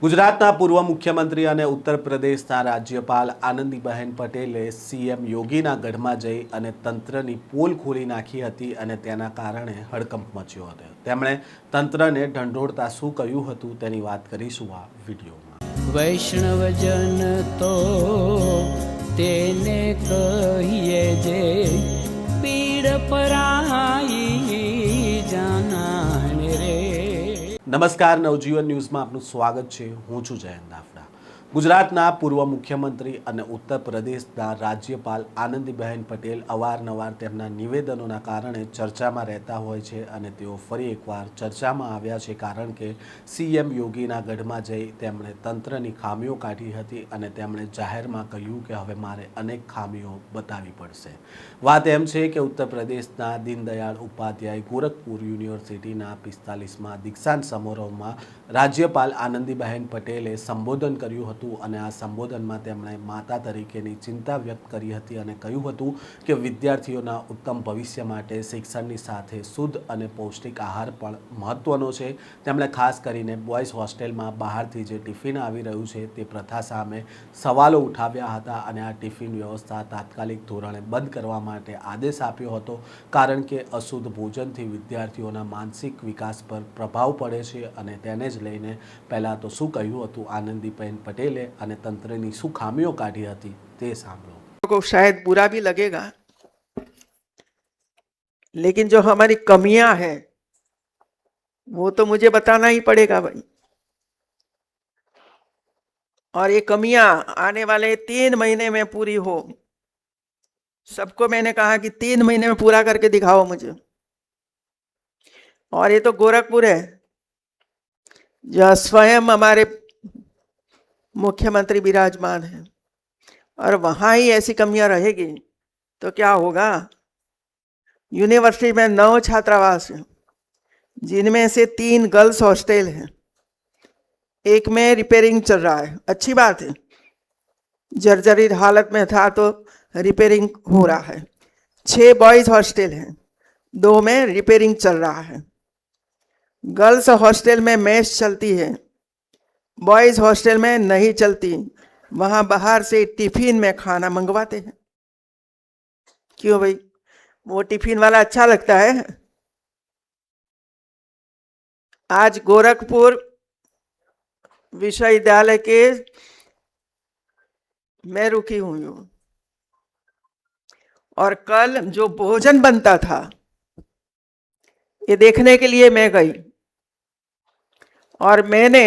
ગુજરાતના પૂર્વ મુખ્યમંત્રી અને ઉત્તર પ્રદેશના રાજ્યપાલ આનંદીબહેન પટેલે સીએમ યોગીના ગઢમાં જઈ અને તંત્રની પોલ ખોલી નાખી હતી અને તેના કારણે હડકંપ મચ્યો હતો। તેમણે તંત્રને ઢંઢોળતા શું કહ્યું હતું તેની વાત કરીશું આ વિડીયોમાં। વૈષ્ણવજન તો તેને કહીએ જે પીડ પરાઈ જાનાને રે। નમસ્કાર, નવજીવન ન્યૂઝમાં આપનું સ્વાગત છે। હું છું જયંત દાફડા। ગુજરાતના પૂર્વ મુખ્યમંત્રી અને ઉત્તર પ્રદેશના રાજ્યપાલ આનંદીબહેન પટેલ અવારનવાર તેમના નિવેદનોના કારણે ચર્ચામાં રહેતા હોય છે અને તેઓ ફરી એકવાર ચર્ચામાં આવ્યા છે, કારણ કે સીએમ યોગીના ગઢમાં જઈ તેમણે તંત્રની ખામીઓ કાઢી હતી અને તેમણે જાહેરમાં કહ્યું કે હવે મારે અનેક ખામીઓ બતાવવી પડશે। વાત એમ છે કે ઉત્તર પ્રદેશના દીનદયાળ ઉપાધ્યાય ગોરખપુર યુનિવર્સિટીના 45મા દીક્ષાંત સમારોહમાં રાજ્યપાલ આનંદીબહેન પટેલે સંબોધન કર્યું હતું અને આ સંબોધનમાં તેમણે માતા તરીકેની ચિંતા વ્યક્ત કરી હતી અને કહ્યું હતું કે વિદ્યાર્થીઓના ઉત્તમ ભવિષ્ય માટે શિક્ષણની સાથે શુદ્ધ અને પૌષ્ટિક આહાર પણ મહત્વનો છે। તેમણે ખાસ કરીને બોયઝ હોસ્ટેલમાં બહારથી જે ટિફિન આવી રહ્યું છે તે પ્રથા સામે સવાલો ઉઠાવ્યા હતા અને આ ટિફિન વ્યવસ્થા તાત્કાલિક ધોરણે બંધ કરવા માટે આદેશ આપ્યો હતો, કારણ કે અશુદ્ધ ભોજનથી વિદ્યાર્થીઓના માનસિક વિકાસ પર પ્રભાવ પડે છે અને તેને જ લઈને પહેલાં તો શું કહ્યું હતું આનંદીબહેન પટેલે અને તંત્રની શું ખામીઓ काटी थी ते सांभळो। को शायद बुरा भी लगेगा, लेकिन जो हमारी कमियां हैं वो तो मुझे बताना ही पड़ेगा भाई। और ये कमियां आने वाले 3 महीने में पूरी हो। सबको मैंने कहा कि 3 महीने में पूरा करके दिखाओ मुझे। और ये तो गोरखपुर है जहाँ स्वयं हमारे मुख्यमंत्री विराजमान है, और वहां ही ऐसी कमियां रहेगी तो क्या होगा। यूनिवर्सिटी में 9 छात्रावास हैं, जिनमें से 3 गर्ल्स हॉस्टल हैं, एक में रिपेयरिंग चल रहा है। अच्छी बात है, जर्जरित हालत में था तो रिपेयरिंग हो रहा है। 6 बॉयज हॉस्टल हैं, 2 में रिपेयरिंग चल रहा है। गर्ल्स हॉस्टल में मेस चलती है, बॉयज हॉस्टल में नहीं चलती। वहां बाहर से टिफिन में खाना मंगवाते हैं। क्यों भाई, वो टिफिन वाला अच्छा लगता है। आज गोरखपुर विश्वविद्यालय के मैं रुकी हुई हूं, और कल जो भोजन बनता था ये देखने के लिए मैं गई, और मैंने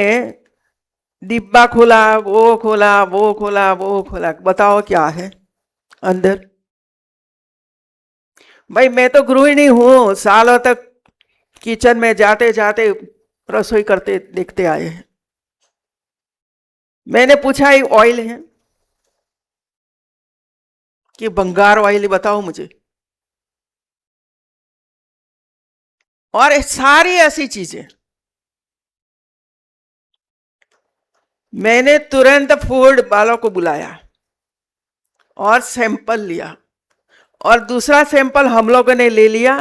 डिब्बा खोला, वो खोला, वो खोला, वो खोला। बताओ क्या है अंदर। भाई मैं तो गृहिणी हूं, सालों तक किचन में जाते जाते रसोई करते देखते आए हैं। मैंने पूछा ये ऑयल है कि बंगार ऑयल, बताओ मुझे। और सारी ऐसी चीजें मैंने तुरंत फूड वालों को बुलाया और सैंपल लिया, और दूसरा सैंपल हम लोगों ने ले लिया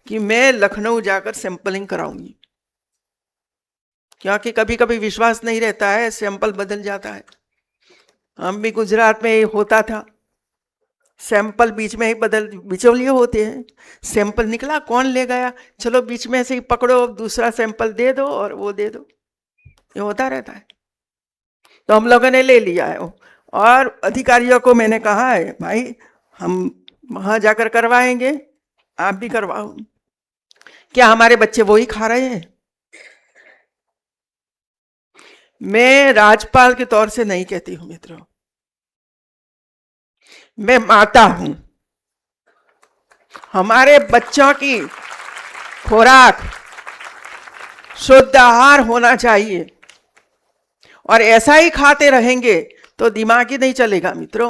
कि मैं लखनऊ जाकर सैंपलिंग कराऊंगी, क्योंकि कभी कभी विश्वास नहीं रहता है, सैंपल बदल जाता है। हम भी गुजरात में होता था, सैंपल बीच में ही बिचौलिए होते हैं। सैंपल निकला, कौन ले गया, चलो बीच में से ही पकड़ो, दूसरा सैंपल दे दो और वो दे दो, ये होता रहता है। तो हम लोगों ने ले लिया है, और अधिकारियों को मैंने कहा है भाई हम वहां जाकर करवाएंगे, आप भी करवाओ। क्या हमारे बच्चे वो ही खा रहे हैं। मैं राजपाल के तौर से नहीं कहती हूं मित्रों, मैं माता हूं। हमारे बच्चों की खुराक शुद्ध आहार होना चाहिए, और ऐसा ही खाते रहेंगे तो दिमाग ही नहीं चलेगा मित्रों।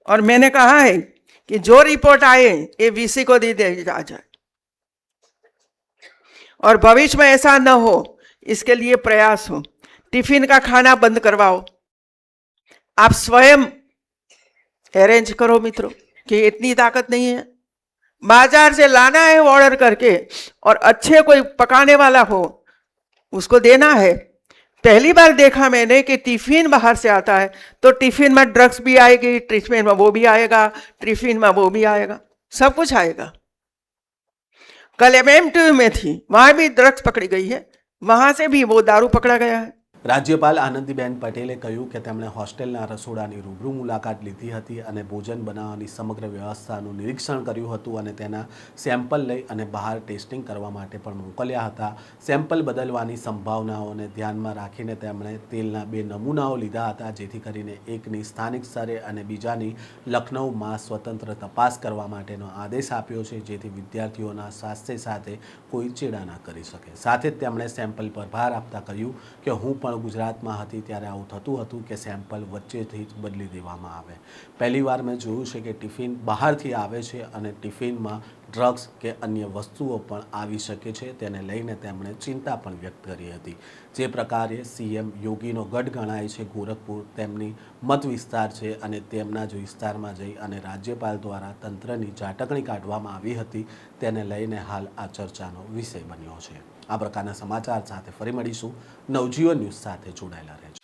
और मैंने कहा है कि जो रिपोर्ट आए ये वीसी को दे दिया जाए, और भविष्य में ऐसा न हो इसके लिए प्रयास हो। टिफिन का खाना बंद करवाओ, आप स्वयं अरेंज करो मित्रों, कि इतनी ताकत नहीं है। बाजार से लाना है ऑर्डर करके, और अच्छे कोई पकाने वाला हो उसको देना है। पहली बार देखा मैंने कि टिफिन बाहर से आता है तो टिफिन में ड्रग्स भी आएगी, टिफिन में वो भी आएगा, टिफिन में वो भी आएगा, सब कुछ आएगा। कल एमएमटीयू में थी, वहां भी ड्रग्स पकड़ी गई है, वहां से भी वो दारू पकड़ा गया है। રાજ્યપાલ આનંદીબેન પટેલે કહ્યું કે તેમણે હોસ્ટેલના રસોડાની રૂબરૂ મુલાકાત લીધી હતી અને ભોજન બનાવવાની સમગ્ર વ્યવસ્થાનું નિરીક્ષણ કર્યું હતું અને તેના સેમ્પલ લઈ અને બહાર ટેસ્ટિંગ કરવા માટે પણ મોકલ્યા હતા. સેમ્પલ બદલવાની સંભાવનાઓને ધ્યાનમાં રાખીને તેમણે તેલના 2 નમૂનાઓ લીધા હતા, જેથી કરીને એકની સ્થાનિક સ્તરે અને બીજાની લખનૌમાં સ્વતંત્ર તપાસ કરવા માટેનો આદેશ આપ્યો છે, જેથી વિદ્યાર્થીઓના સ્વાસ્થ્ય સાથે કોઈ ચેડા ન કરી શકે. સાથે જ તેમણે સેમ્પલ પર ભાર આપતા કહ્યું કે હું પણ ગુજરાતમાં હતી ત્યારે આવું થતું હતું કે સેમ્પલ વચ્ચેથી જ બદલી દેવામાં આવે. પહેલીવાર મેં જોયું છે કે ટિફિન બહારથી આવે છે અને ટિફિનમાં ડ્રગ્સ કે અન્ય વસ્તુઓ પણ આવી શકે છે. તેને લઈને તેમણે ચિંતા પણ વ્યક્ત કરી હતી. જે પ્રકારે સીએમ યોગીનો ગઢ ગણાય છે ગોરખપુર, તેમની મત વિસ્તાર છે અને તેમના જ વિસ્તારમાં જઈ અને રાજ્યપાલ દ્વારા તંત્રની ઝાટકણી કાઢવામાં આવી હતી, તેને લઈને હાલ આ ચર્ચાનો વિષય બન્યો છે. આ પ્રકારના સમાચાર સાથે ફરી મળીશું. નવજીવન ન્યૂઝ સાથે જોડાયેલા રહેજો.